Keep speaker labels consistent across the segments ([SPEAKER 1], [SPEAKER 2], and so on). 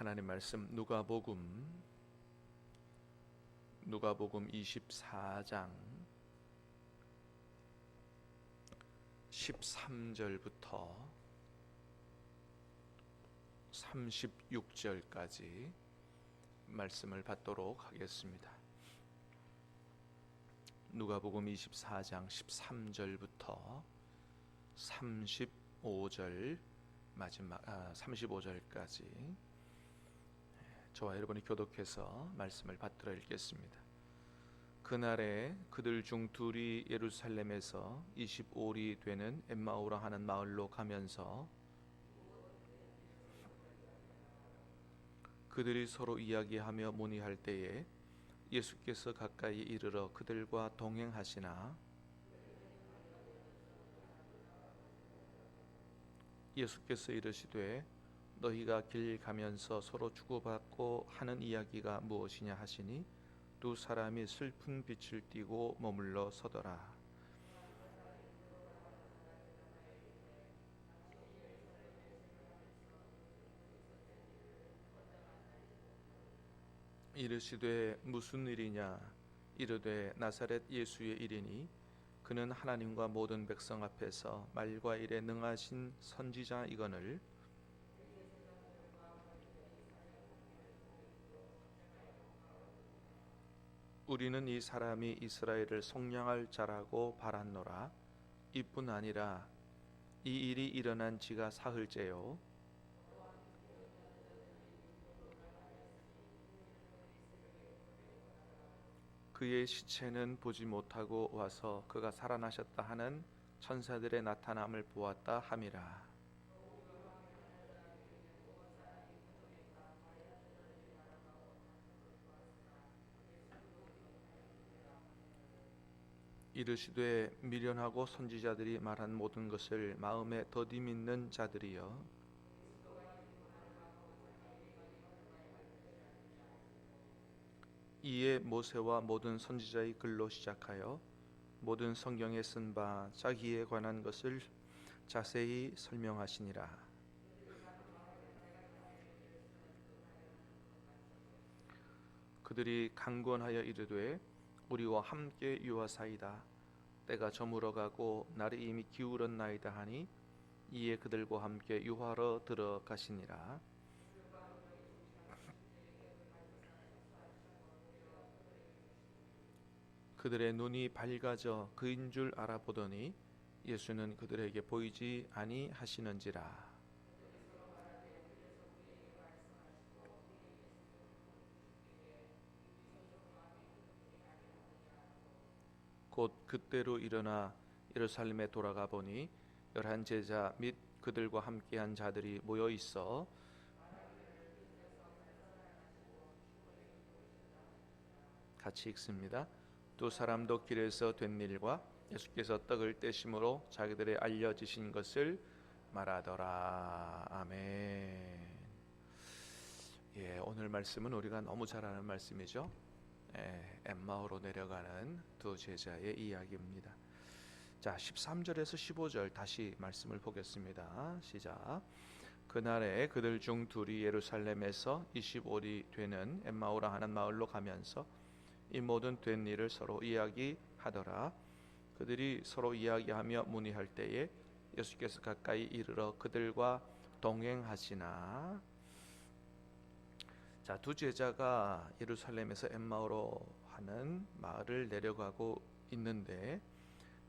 [SPEAKER 1] 하나님 말씀 누가복음 24장 13절부터 36절까지 말씀을 받도록 하겠습니다. 누가복음 24장 13절부터 35절 마지막 35절까지 저와 여러분이 교독해서 말씀을 받들어 읽겠습니다. 그날에 그들 중 둘이 예루살렘에서 25리 되는 엠마오라 하는 마을로 가면서 그들이 서로 이야기하며 문의할 때에 예수께서 가까이 이르러 그들과 동행하시나 예수께서 이르시되 너희가 길 가면서 서로 주고받고 하는 이야기가 무엇이냐 하시니 두 사람이 슬픈 빛을 띠고 머물러 서더라. 이르시되 무슨 일이냐 이르되 나사렛 예수의 일이니 그는 하나님과 모든 백성 앞에서 말과 일에 능하신 선지자이거늘 우리는 이 사람이 이스라엘을 속량할 자라고 바랐노라. 이뿐 아니라 이 일이 일어난 지가 사흘째요 그의 시체는 보지 못하고 와서 그가 살아나셨다 하는 천사들의 나타남을 보았다 함이라. 이르시되 미련하고 선지자들이 말한 모든 것을 마음에 더디 믿는 자들이여 이에 모세와 모든 선지자의 글로 시작하여 모든 성경에 쓴 바 자기에 관한 것을 자세히 설명하시니라. 그들이 강권하여 이르되 우리와 함께 유하사이다. 때가 저물어가고 날이 이미 기울었나이다 하니 이에 그들과 함께 유하러 들어가시니라. 그들의 눈이 밝아져 그인 줄 알아보더니 예수는 그들에게 보이지 아니하시는지라. 곧 그때로 일어나 예루살렘에 돌아가 보니 11 제자 및 그들과 함께한 자들이 모여 있어 같이 읽습니다. 두 사람도 길에서 된 일과 예수께서 떡을 떼심으로 자기들의 알려지신 것을 말하더라. 아멘. 오늘 말씀은 우리가 너무 잘 아는 말씀이죠. 엠마오로 내려가는 두 제자의 이야기입니다. 자, 13절에서 15절 다시 말씀을 보겠습니다. 시작. 그날에 그들 중 둘이 예루살렘에서 25리 되는 엠마오라 하는 마을로 가면서 이 모든 된 일을 서로 이야기하더라. 그들이 서로 이야기하며 문의할 때에 예수께서 가까이 이르러 그들과 동행하시나. 자, 두 제자가 예루살렘에서 엠마오로 하는 마을을 내려가고 있는데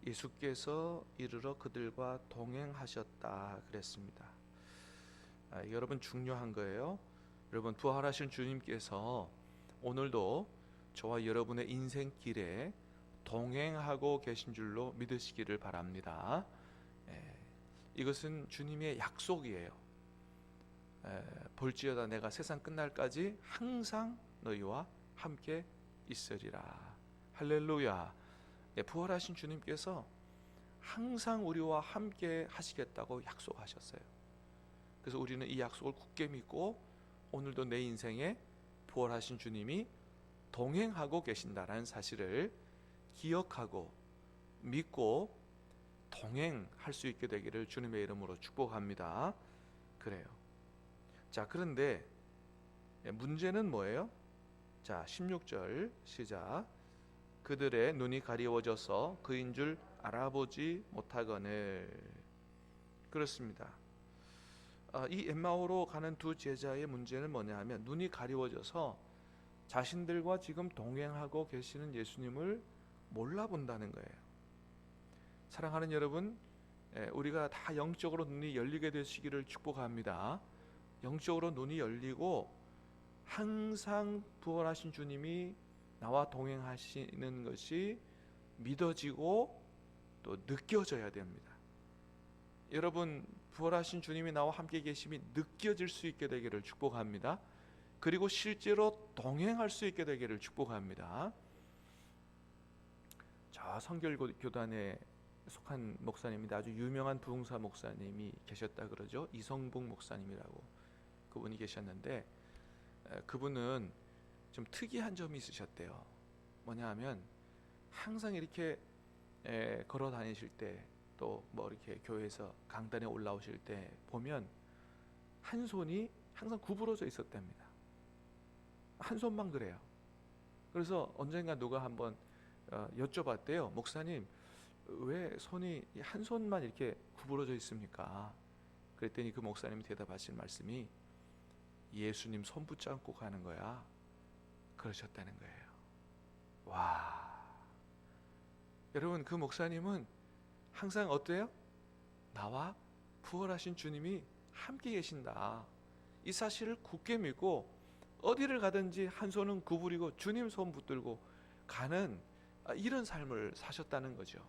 [SPEAKER 1] 예수께서 이르러 그들과 동행하셨다 그랬습니다. 여러분 중요한 거예요. 여러분 부활하신 주님께서 오늘도 저와 여러분의 인생길에 동행하고 계신 줄로 믿으시기를 바랍니다. 이것은 주님의 약속이에요. 볼지어다 내가 세상 끝날까지 항상 너희와 함께 있으리라. 할렐루야. 부활하신 주님께서 항상 우리와 함께 하시겠다고 약속하셨어요. 그래서 우리는 이 약속을 굳게 믿고 오늘도 내 인생에 부활하신 주님이 동행하고 계신다라는 사실을 기억하고 믿고 동행할 수 있게 되기를 주님의 이름으로 축복합니다. 그래요. 자, 그런데 문제는 뭐예요? 자, 16절 시작. 그들의 눈이 가리워져서 그인 줄 알아보지 못하거늘. 그렇습니다. 이 엠마오로 가는 두 제자의 문제는 뭐냐 하면 눈이 가리워져서 자신들과 지금 동행하고 계시는 예수님을 몰라본다는 거예요. 사랑하는 여러분, 우리가 다 영적으로 눈이 열리게 되시기를 축복합니다. 영적으로 눈이 열리고 항상 부활하신 주님이 나와 동행하시는 것이 믿어지고 또 느껴져야 됩니다. 여러분, 부활하신 주님이 나와 함께 계심이 느껴질 수 있게 되기를 축복합니다. 그리고 실제로 동행할 수 있게 되기를 축복합니다. 저 성결교단에 속한 목사님인데 아주 유명한 부흥사 목사님이 계셨다 그러죠. 이성봉 목사님이라고 그분이 계셨는데, 그분은 좀 특이한 점이 있으셨대요. 뭐냐 하면 항상 이렇게 걸어 다니실 때, 또 뭐 이렇게 교회에서 강단에 올라오실 때 보면 한 손이 항상 구부러져 있었답니다. 한 손만 그래요. 그래서 언젠가 누가 한번 여쭤봤대요. 목사님, 왜 손이 한 손만 이렇게 구부러져 있습니까? 그랬더니 그 목사님이 대답하신 말씀이 예수님 손 붙잡고 가는 거야, 그러셨다는 거예요. 와, 여러분, 그 목사님은 항상 어때요? 나와 부활하신 주님이 함께 계신다, 이 사실을 굳게 믿고 어디를 가든지 한 손은 구부리고 주님 손 붙들고 가는 이런 삶을 사셨다는 거죠.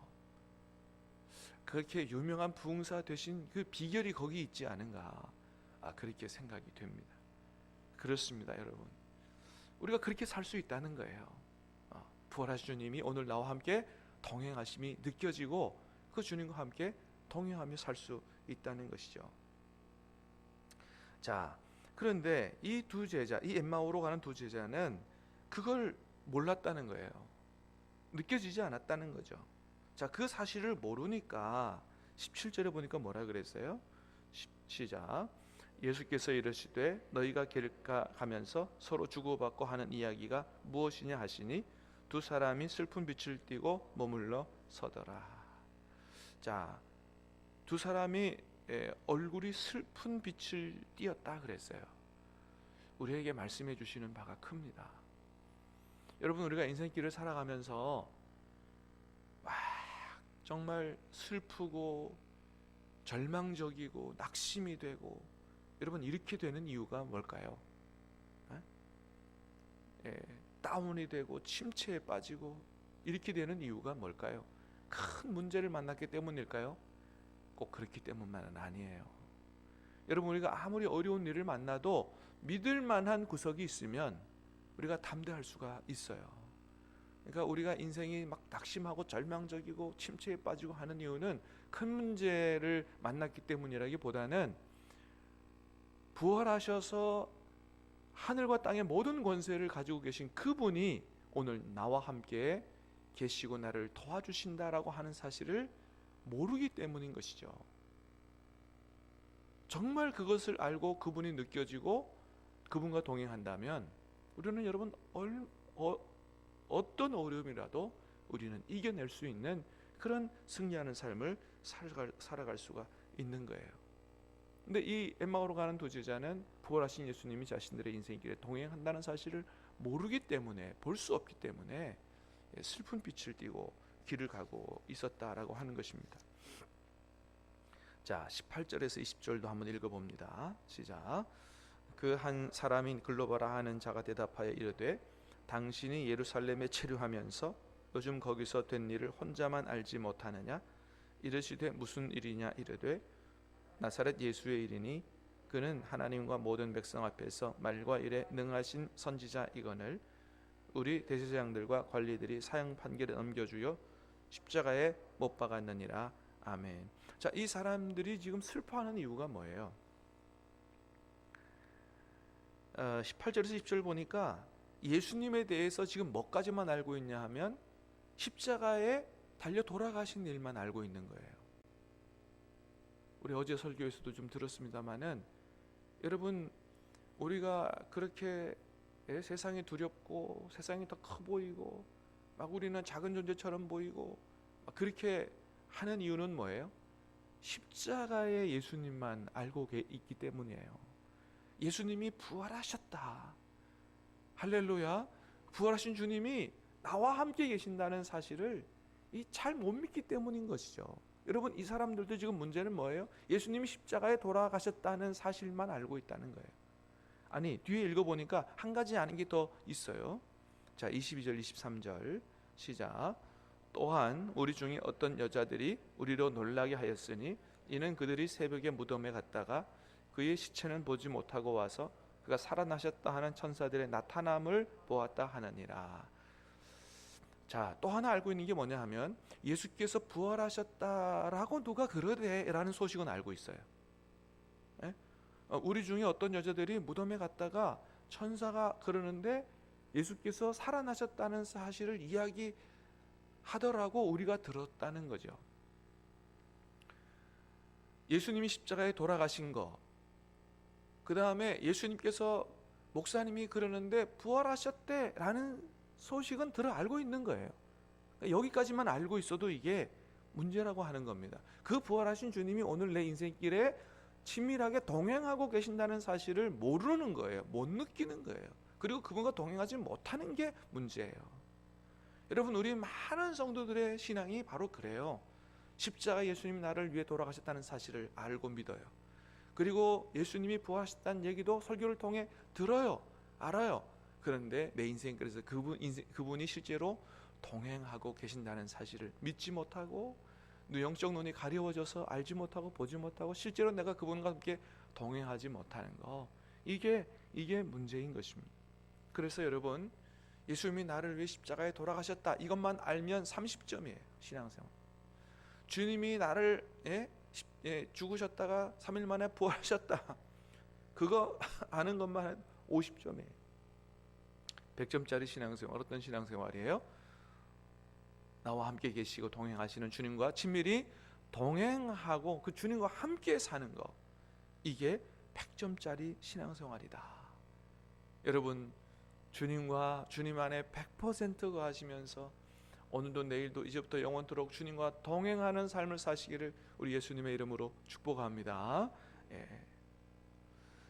[SPEAKER 1] 그렇게 유명한 부흥사 되신 그 비결이 거기 있지 않은가, 그렇게 생각이 됩니다. 그렇습니다, 여러분. 우리가 그렇게 살 수 있다는 거예요. 부활하신 주님이 오늘 나와 함께 동행하심이 느껴지고 그 주님과 함께 동행하며 살 수 있다는 것이죠. 자, 그런데 이 두 제자, 이 엠마오로 가는 두 제자는 그걸 몰랐다는 거예요. 느껴지지 않았다는 거죠. 자, 그 사실을 모르니까 17절에 보니까 뭐라 그랬어요? 시작. 예수께서 이르시되 너희가 길 가면서 서로 주고받고 하는 이야기가 무엇이냐 하시니 두 사람이 슬픈 빛을 띠고 머물러 서더라. 자, 두 사람이 얼굴이 슬픈 빛을 띠었다 그랬어요. 우리에게 말씀해 주시는 바가 큽니다. 여러분, 우리가 인생길을 살아가면서 막 정말 슬프고 절망적이고 낙심이 되고, 여러분, 이렇게 되는 이유가 뭘까요? 다운이 되고 침체에 빠지고 이렇게 되는 이유가 뭘까요? 큰 문제를 만났기 때문일까요? 꼭 그렇기 때문만은 아니에요. 여러분, 우리가 아무리 어려운 일을 만나도 믿을 만한 구석이 있으면 우리가 담대할 수가 있어요. 그러니까 우리가 인생이 막 낙심하고 절망적이고 침체에 빠지고 하는 이유는 큰 문제를 만났기 때문이라기보다는 부활하셔서 하늘과 땅의 모든 권세를 가지고 계신 그분이 오늘 나와 함께 계시고 나를 도와주신다라고 하는 사실을 모르기 때문인 것이죠. 정말 그것을 알고 그분이 느껴지고 그분과 동행한다면 우리는, 여러분, 어떤 어려움이라도 우리는 이겨낼 수 있는 그런 승리하는 삶을 살아갈 수가 있는 거예요. 근데 이 엠마오로 가는 두 제자는 부활하신 예수님이 자신들의 인생길에 동행한다는 사실을 모르기 때문에, 볼 수 없기 때문에 슬픈 빛을 띠고 길을 가고 있었다라고 하는 것입니다. 자, 18절에서 20절도 한번 읽어봅니다. 시작. 그 한 사람인 글로바라 하는 자가 대답하여 이르되 당신이 예루살렘에 체류하면서 요즘 거기서 된 일을 혼자만 알지 못하느냐? 이르시되 무슨 일이냐? 이르되 나사렛 예수의 일이니 그는 하나님과 모든 백성 앞에서 말과 일에 능하신 선지자이거늘 우리 대제사장들과 관리들이 사형 판결에 넘겨주어 십자가에 못 박았느니라. 아멘. 자, 이 사람들이 지금 슬퍼하는 이유가 뭐예요? 18절에서 20절 보니까 예수님에 대해서 지금 뭐까지만 알고 있냐 하면 십자가에 달려 돌아가신 일만 알고 있는 거예요. 우리 어제 설교에서도 좀 들었습니다마는, 여러분, 우리가 그렇게 세상이 두렵고 세상이 더 커 보이고 막 우리는 작은 존재처럼 보이고 막 그렇게 하는 이유는 뭐예요? 십자가의 예수님만 알고 있기 때문이에요. 예수님이 부활하셨다. 할렐루야. 부활하신 주님이 나와 함께 계신다는 사실을 잘 못 믿기 때문인 것이죠. 여러분, 이 사람들도 지금 문제는 뭐예요? 예수님이 십자가에 돌아가셨다는 사실만 알고 있다는 거예요. 아니, 뒤에 읽어보니까 한 가지 아는 게 더 있어요. 자, 22절 23절 시작. 또한 우리 중에 어떤 여자들이 우리로 놀라게 하였으니 이는 그들이 새벽에 무덤에 갔다가 그의 시체는 보지 못하고 와서 그가 살아나셨다 하는 천사들의 나타남을 보았다 하느니라. 자, 또 하나 알고 있는 게 뭐냐 하면 예수께서 부활하셨다라고 누가 그러대라는 소식은 알고 있어요. 예? 우리 중에 어떤 여자들이 무덤에 갔다가 천사가 그러는데 예수께서 살아나셨다는 사실을 이야기하더라고 우리가 들었다는 거죠. 예수님이 십자가에 돌아가신 거, 그 다음에 예수님께서 목사님이 그러는데 부활하셨대라는 소식은 들어 알고 있는 거예요. 여기까지만 알고 있어도 이게 문제라고 하는 겁니다. 그 부활하신 주님이 오늘 내 인생길에 친밀하게 동행하고 계신다는 사실을 모르는 거예요. 못 느끼는 거예요. 그리고 그분과 동행하지 못하는 게 문제예요. 여러분, 우리 많은 성도들의 신앙이 바로 그래요. 십자가 예수님이 나를 위해 돌아가셨다는 사실을 알고 믿어요. 그리고 예수님이 부활하셨다는 얘기도 설교를 통해 들어요. 알아요. 그런데 내 인생길에서 그분이 실제로 동행하고 계신다는 사실을 믿지 못하고 영적 눈이 가려워져서 알지 못하고 보지 못하고 실제로 내가 그분과 함께 동행하지 못하는 거, 이게 문제인 것입니다. 그래서 여러분, 예수님이 나를 위해 십자가에 돌아가셨다 이것만 알면 30점이에요. 신앙생활. 주님이 나를 죽으셨다가 3일 만에 부활하셨다, 그거 아는 것만 50점이에요. 100점짜리 신앙생활. 어떤 신앙생활이에요? 나와 함께 계시고 동행하시는 주님과 친밀히 동행하고 그 주님과 함께 사는 거, 이게 100점짜리 신앙생활이다. 여러분, 주님과 주님 안에 100% 거하시면서 오늘도 내일도 이제부터 영원토록 주님과 동행하는 삶을 사시기를 우리 예수님의 이름으로 축복합니다.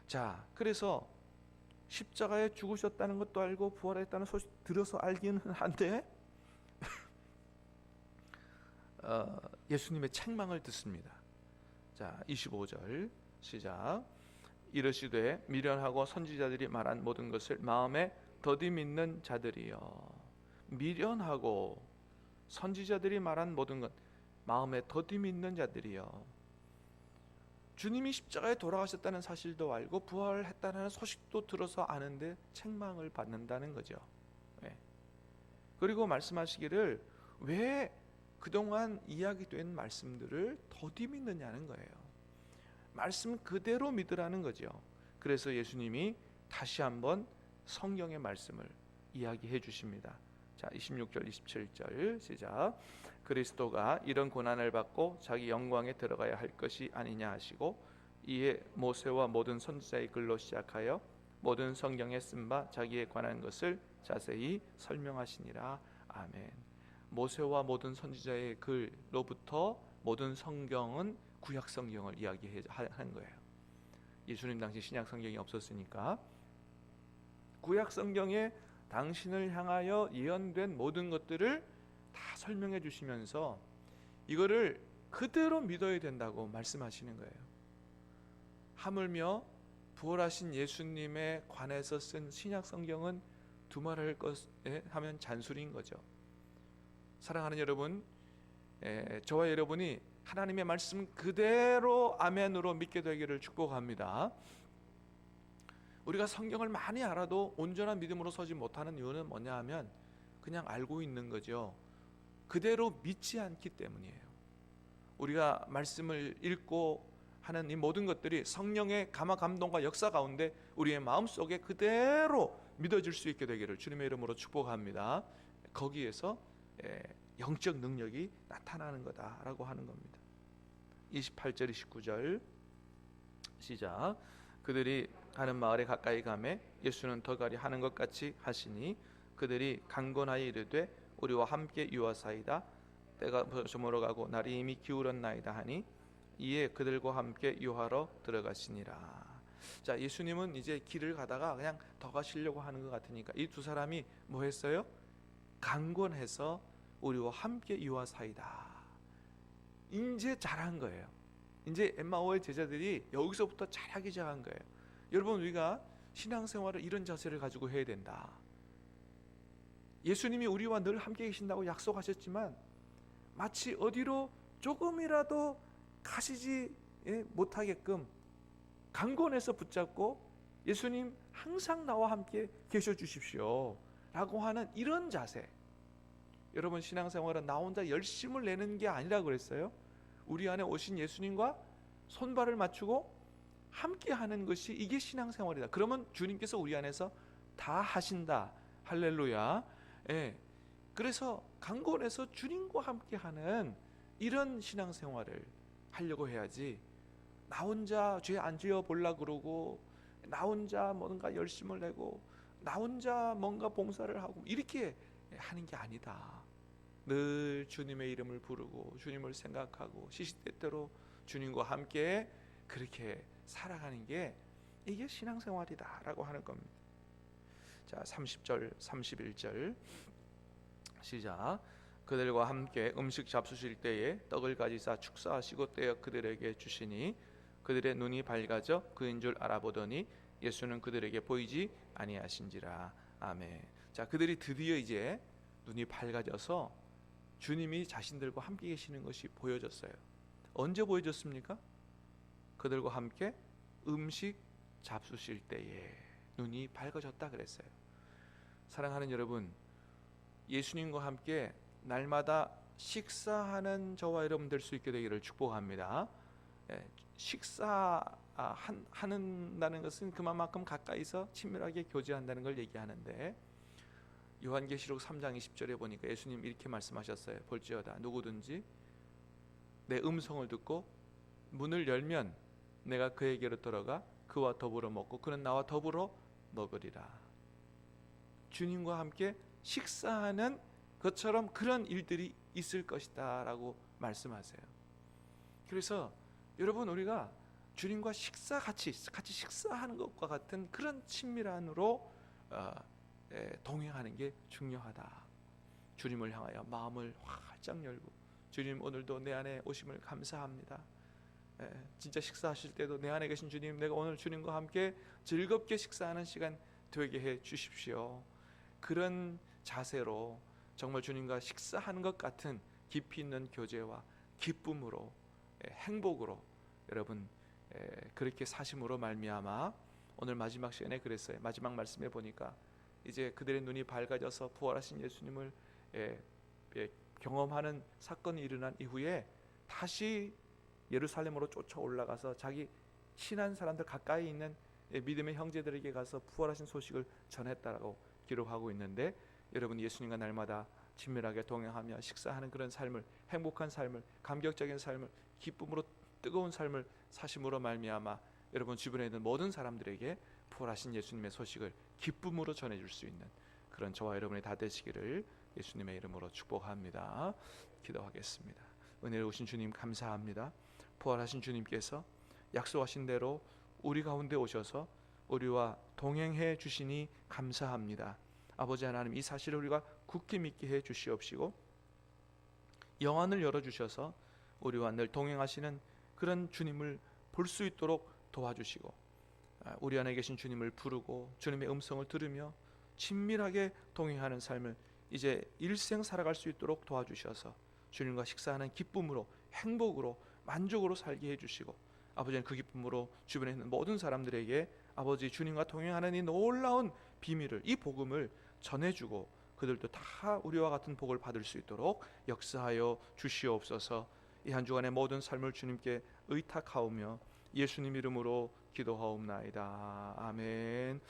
[SPEAKER 1] 자, 그래서 십자가에 죽으셨다는 것도 알고 부활했다는 소식 들어서 알기는 한데 예수님의 책망을 듣습니다. 자, 25절 시작. 이르시되 미련하고 선지자들이 말한 모든 것을 마음에 더디 믿는 자들이여. 미련하고 선지자들이 말한 모든 것 마음에 더디 믿는 자들이여. 주님이 십자가에 돌아가셨다는 사실도 알고 부활했다는 소식도 들어서 아는데 책망을 받는다는 거죠. 그리고 말씀하시기를 왜 그동안 이야기된 말씀들을 더디 믿느냐는 거예요. 말씀 그대로 믿으라는 거죠. 그래서 예수님이 다시 한번 성경의 말씀을 이야기해 주십니다. 자, 26절 27절 시작. 그리스도가 이런 고난을 받고 자기 영광에 들어가야 할 것이 아니냐 하시고 이에 모세와 모든 선지자의 글로 시작하여 모든 성경에 쓴 바 자기에 관한 것을 자세히 설명하시니라. 아멘. 모세와 모든 선지자의 글로부터 모든 성경은 구약 성경을 이야기하는 거예요. 예수님 당시 신약 성경이 없었으니까 구약 성경에 당신을 향하여 예언된 모든 것들을 다 설명해 주시면서 이거를 그대로 믿어야 된다고 말씀하시는 거예요. 하물며 부활하신 예수님에 관해서 쓴 신약 성경은 두말할 것에 하면 잔술인 거죠. 사랑하는 여러분, 저와 여러분이 하나님의 말씀 그대로 아멘으로 믿게 되기를 축복합니다. 우리가 성경을 많이 알아도 온전한 믿음으로 서지 못하는 이유는 뭐냐 하면 그냥 알고 있는 거죠. 그대로 믿지 않기 때문이에요. 우리가 말씀을 읽고 하는 이 모든 것들이 성령의 감화 감동과 역사 가운데 우리의 마음속에 그대로 믿어질 수 있게 되기를 주님의 이름으로 축복합니다. 거기에서 영적 능력이 나타나는 거다라고 하는 겁니다. 28절 29절 시작. 그들이 하는 마을에 가까이 가매 예수는 더가리 하는 것 같이 하시니 그들이 강건하여 이르되 우리와 함께 유하사이다. 때가 저물어가고 날이 이미 기울었나이다 하니 이에 그들과 함께 유하러 들어가시니라. 자, 예수님은 이제 길을 가다가 그냥 더 가시려고 하는 것 같으니까 이 두 사람이 뭐 했어요? 강권해서 우리와 함께 유하사이다. 이제 잘한 거예요. 이제 엠마오의 제자들이 여기서부터 잘하기 시작한 거예요. 여러분, 우리가 신앙생활을 이런 자세를 가지고 해야 된다. 예수님이 우리와 늘 함께 계신다고 약속하셨지만 마치 어디로 조금이라도 가시지 못하게끔 강권해서 붙잡고 예수님 항상 나와 함께 계셔 주십시오 라고 하는 이런 자세. 여러분, 신앙생활은 나 혼자 열심을 내는 게 아니라 그랬어요. 우리 안에 오신 예수님과 손발을 맞추고 함께 하는 것이 이게 신앙생활이다. 그러면 주님께서 우리 안에서 다 하신다. 할렐루야. 예. 그래서 강권해서 주님과 함께 하는 이런 신앙생활을 하려고 해야지, 나 혼자 죄 안 지어 보려 그러고 나 혼자 뭔가 열심을 내고 나 혼자 뭔가 봉사를 하고 이렇게 하는 게 아니다. 늘 주님의 이름을 부르고 주님을 생각하고 시시때때로 주님과 함께 그렇게 살아가는 게 이게 신앙생활이다 라고 하는 겁니다. 자, 30절 31절 시작. 그들과 함께 음식 잡수실 때에 떡을 가지사 축사하시고 떼어 그들에게 주시니 그들의 눈이 밝아져 그인 줄 알아보더니 예수는 그들에게 보이지 아니하신지라. 아멘. 자, 그들이 드디어 이제 눈이 밝아져서 주님이 자신들과 함께 계시는 것이 보여졌어요. 언제 보여졌습니까? 그들과 함께 음식 잡수실 때에 눈이 밝아졌다 그랬어요. 사랑하는 여러분, 예수님과 함께 날마다 식사하는 저와 여러분 될 수 있게 되기를 축복합니다. 식사한다는 것은 그만큼 가까이서 친밀하게 교제한다는 걸 얘기하는데, 요한계시록 3장 20절에 보니까 예수님 이렇게 말씀하셨어요. 볼지어다 누구든지 내 음성을 듣고 문을 열면 내가 그에게로 들어가 그와 더불어 먹고 그는 나와 더불어 먹으리라. 주님과 함께 식사하는 것처럼 그런 일들이 있을 것이다 라고 말씀하세요. 그래서 여러분, 우리가 주님과 같이 식사하는 것과 같은 그런 친밀함으로 동행하는 게 중요하다. 주님을 향하여 마음을 활짝 열고, 주님 오늘도 내 안에 오심을 감사합니다. 진짜 식사하실 때도 내 안에 계신 주님, 내가 오늘 주님과 함께 즐겁게 식사하는 시간 되게 해 주십시오. 그런 자세로 정말 주님과 식사하는 것 같은 깊이 있는 교제와 기쁨으로, 행복으로 여러분 그렇게 사심으로 말미암아 오늘 마지막 시간에 그랬어요. 마지막 말씀에 보니까 이제 그들의 눈이 밝아져서 부활하신 예수님을 경험하는 사건이 일어난 이후에 다시 예루살렘으로 쫓아 올라가서 자기 친한 사람들 가까이 있는 믿음의 형제들에게 가서 부활하신 소식을 전했다라고 기록하고 있는데, 여러분, 예수님과 날마다 친밀하게 동행하며 식사하는 그런 삶을, 행복한 삶을, 감격적인 삶을, 기쁨으로 뜨거운 삶을 사심으로 말미암아 여러분 주변에 있는 모든 사람들에게 부활하신 예수님의 소식을 기쁨으로 전해줄 수 있는 그런 저와 여러분이 다 되시기를 예수님의 이름으로 축복합니다. 기도하겠습니다. 은혜로우신 주님 감사합니다. 부활하신 주님께서 약속하신 대로 우리 가운데 오셔서 우리와 동행해 주시니 감사합니다. 아버지 하나님, 이 사실을 우리가 굳게 믿게 해 주시옵시고 영안을 열어주셔서 우리와 늘 동행하시는 그런 주님을 볼 수 있도록 도와주시고, 우리 안에 계신 주님을 부르고 주님의 음성을 들으며 친밀하게 동행하는 삶을 이제 일생 살아갈 수 있도록 도와주셔서 주님과 식사하는 기쁨으로, 행복으로, 만족으로 살게 해주시고, 아버지는 그 기쁨으로 주변에 있는 모든 사람들에게 아버지 주님과 동행하는 이 놀라운 비밀을, 이 복음을 전해주고 그들도 다 우리와 같은 복을 받을 수 있도록 역사하여 주시옵소서. 이 한 주간의 모든 삶을 주님께 의탁하오며 예수님 이름으로 기도하옵나이다. 아멘.